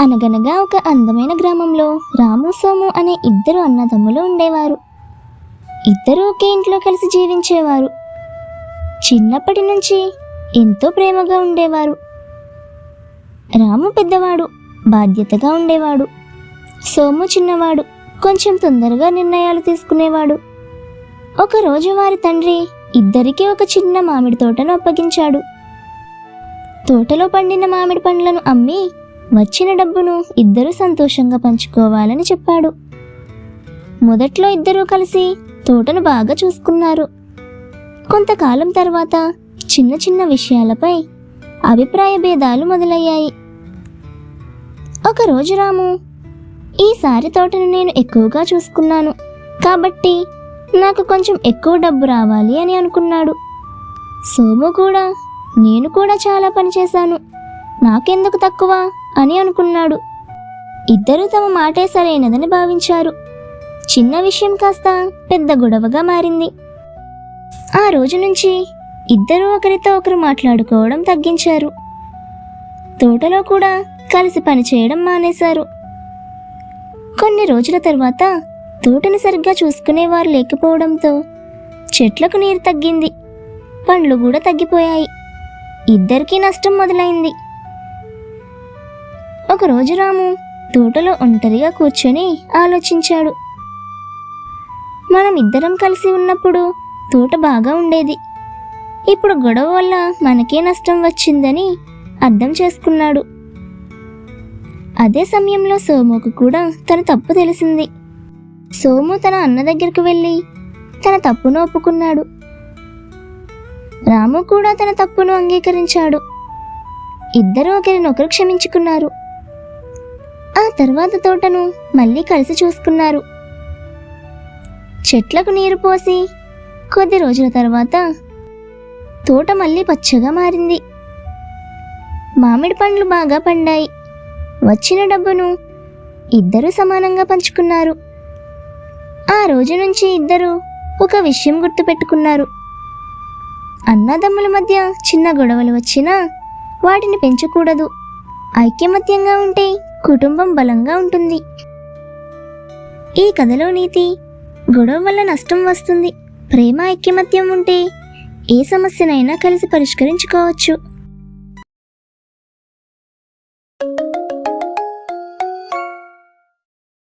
అనగనగా ఒక అందమైన గ్రామంలో రాము సోము అనే ఇద్దరు అన్నదమ్ములు ఉండేవారు. ఇద్దరూ ఒకే ఇంట్లో కలిసి జీవించేవారు. చిన్నప్పటి నుంచి ఎంతో ప్రేమగా ఉండేవారు. రాము పెద్దవాడు, బాధ్యతగా ఉండేవాడు. సోము చిన్నవాడు, కొంచెం తొందరగా నిర్ణయాలు తీసుకునేవాడు. ఒకరోజు వారి తండ్రి ఇద్దరికీ ఒక చిన్న మామిడి తోటను అప్పగించాడు. తోటలో పండిన మామిడి పండ్లను అమ్మి వచ్చిన డబ్బును ఇద్దరూ సంతోషంగా పంచుకోవాలని చెప్పాడు. మొదట్లో ఇద్దరూ కలిసి తోటను బాగా చూసుకున్నారు. కొంతకాలం తర్వాత చిన్న చిన్న విషయాలపై అభిప్రాయ భేదాలు మొదలయ్యాయి. ఒకరోజు రాము, ఈసారి తోటను నేను ఎక్కువగా చూసుకున్నాను కాబట్టి నాకు కొంచెం ఎక్కువ డబ్బు రావాలి అని అనుకున్నాడు. సోము కూడా, నేను కూడా చాలా పని చేశాను, నాకెందుకు తక్కువ అని అనుకున్నాడు. ఇద్దరూ తమ మాటే సరైనదని భావించారు. చిన్న విషయం కాస్త పెద్ద గొడవగా మారింది. ఆ రోజు నుంచి ఇద్దరూ ఒకరితో ఒకరు మాట్లాడుకోవడం తగ్గించారు. తోటలో కూడా కలిసి పనిచేయడం మానేశారు. కొన్ని రోజుల తర్వాత తోటను సరిగ్గా చూసుకునేవారు లేకపోవడంతో చెట్లకు నీరు తగ్గింది, పండ్లు కూడా తగ్గిపోయాయి. ఇద్దరికీ నష్టం మొదలైంది. ఒకరోజు రాము తోటలో ఒంటరిగా కూర్చొని ఆలోచించాడు. మనం ఇద్దరం కలిసి ఉన్నప్పుడు తోట బాగా ఉండేది, ఇప్పుడు గొడవ వల్ల మనకే నష్టం వచ్చిందని అర్థం చేసుకున్నాడు. అదే సమయంలో సోముకు కూడా తన తప్పు తెలిసింది. సోము తన అన్న దగ్గరకు వెళ్ళి తన తప్పును ఒప్పుకున్నాడు. రాము కూడా తన తప్పును అంగీకరించాడు. ఇద్దరూ ఒకరినొకరు క్షమించుకున్నారు. ఆ తర్వాత తోటను మళ్ళీ కలిసి చూసుకున్నారు. చెట్లకు నీరు పోసి కొద్ది రోజుల తర్వాత తోట మళ్ళీ పచ్చగా మారింది. మామిడి పండ్లు బాగా పండాయి. వచ్చిన డబ్బును ఇద్దరూ సమానంగా పంచుకున్నారు. ఆ రోజు నుంచి ఇద్దరూ ఒక విషయం గుర్తుపెట్టుకున్నారు. అన్నదమ్ముల మధ్య చిన్న గొడవలు వచ్చినా వాటిని పెంచకూడదు. ఐకమత్యంగా ఉంటే కుటుంబం బలంగా ఉంటుంది. ఈ కథలో నీతి, గొడవ వల్ల నష్టం వస్తుంది, ప్రేమ ఐకమత్యం ఉంటే ఏ సమస్యనైనా కలిసి పరిష్కరించుకోవచ్చు.